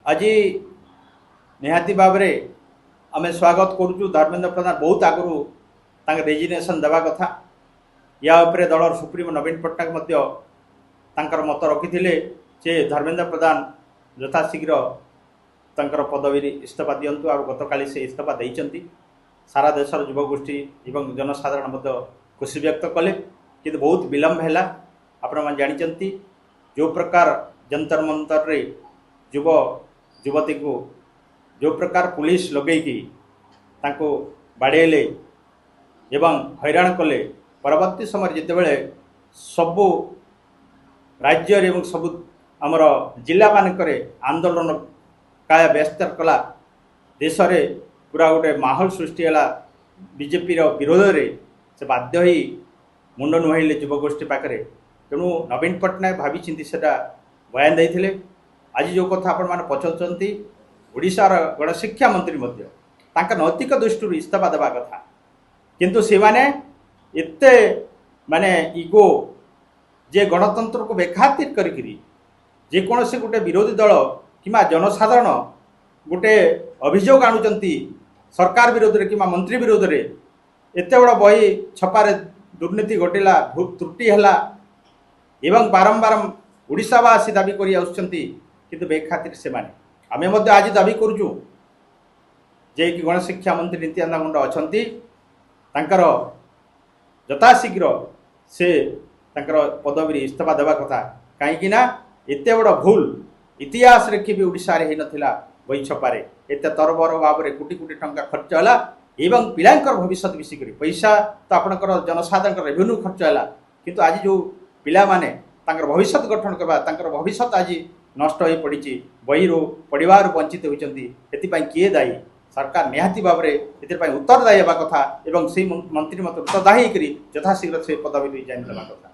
आज निहाती भाव में आम स्वागत करुचु। धर्मेंद्र प्रधान बहुत आगु रेजिग्नेशन देवा कथा या उपरे दलर सुप्रीमो नवीन पट्टनायक मत रखी जे धर्मेंद्र प्रधान यथाशीघ्र तंकर पदवी इस्तीफा दिंतु। और गतकाली से इस्तीफा देइचंती। सारा देशर युवगोष्ठी एवं जनसाधारण खुशी व्यक्त कले कि बहुत विलम्ब है। आपण जानते जो प्रकार जंतर मंतर रे युवती को जो प्रकार पुलिस लगेगी बाड़ेले एवं हैरान कले परवर्ती समय जितेबले सबु राज्य एवं सबु आमर जिला मानकरे आंदोलन काय व्यस्त कला देश रे पूरा गोटे माहौल सृष्टि है। बीजेपी विरोध में से बाध्य ही मुंड नुहाइले युवगोष्ठी पाखे। तेणु नवीन पट्टनायक भावी चिंती सेटा बयान देते। आज जो कथा आपण मैंने पचारुंट ओडिशार गणशिक्षा मंत्री नैतिक दृष्टि इस्तीफा देवा कथा किंतु से माने एते माने इगो जे गणतंत्र को बेखातिर करी जेकोसी गोटे विरोधी दल कि जनसाधारण गोटे अभियोग आणुचंती सरकार विरोध में कि मंत्री विरोध में एत बड़ बही छपारे दुर्नीति घटिला त्रुटि है एवं बारंबार ओडिशावासी दाबी कर आसुचंती किंतु बेखातिर से माने आमे मध्य आज दाबी करूचु जे कि गणशिक्षा मंत्री नित्यानंद मुंडा अछंती तांकर यथाशीघ्र से तांकर पदवी इस्तीफा देवा कथा। कहीं एते बड़ भूल इतिहास रे भी ओडिशा रे नथिला बही छपारे एते तरबर भाव में कोटी कोटी टंका खर्च है एवं पिलांकर भविष्य विषय पैसा तो आपणकर जनसाधारण रेवेन्यू खर्च है किंतु आज जो पिला माने तांकर भविष्य गठन करबा तांकर भविष्य आज नष्ट हो पड़ी बही पढ़ार वंचित होती किए दायी सरकार निहाती भाव में उत्तरदायी होगा कथा एवं से मंत्री मत उत्तरदायी यथाशीघ्र से पदवी रिजाइन देवा कथा।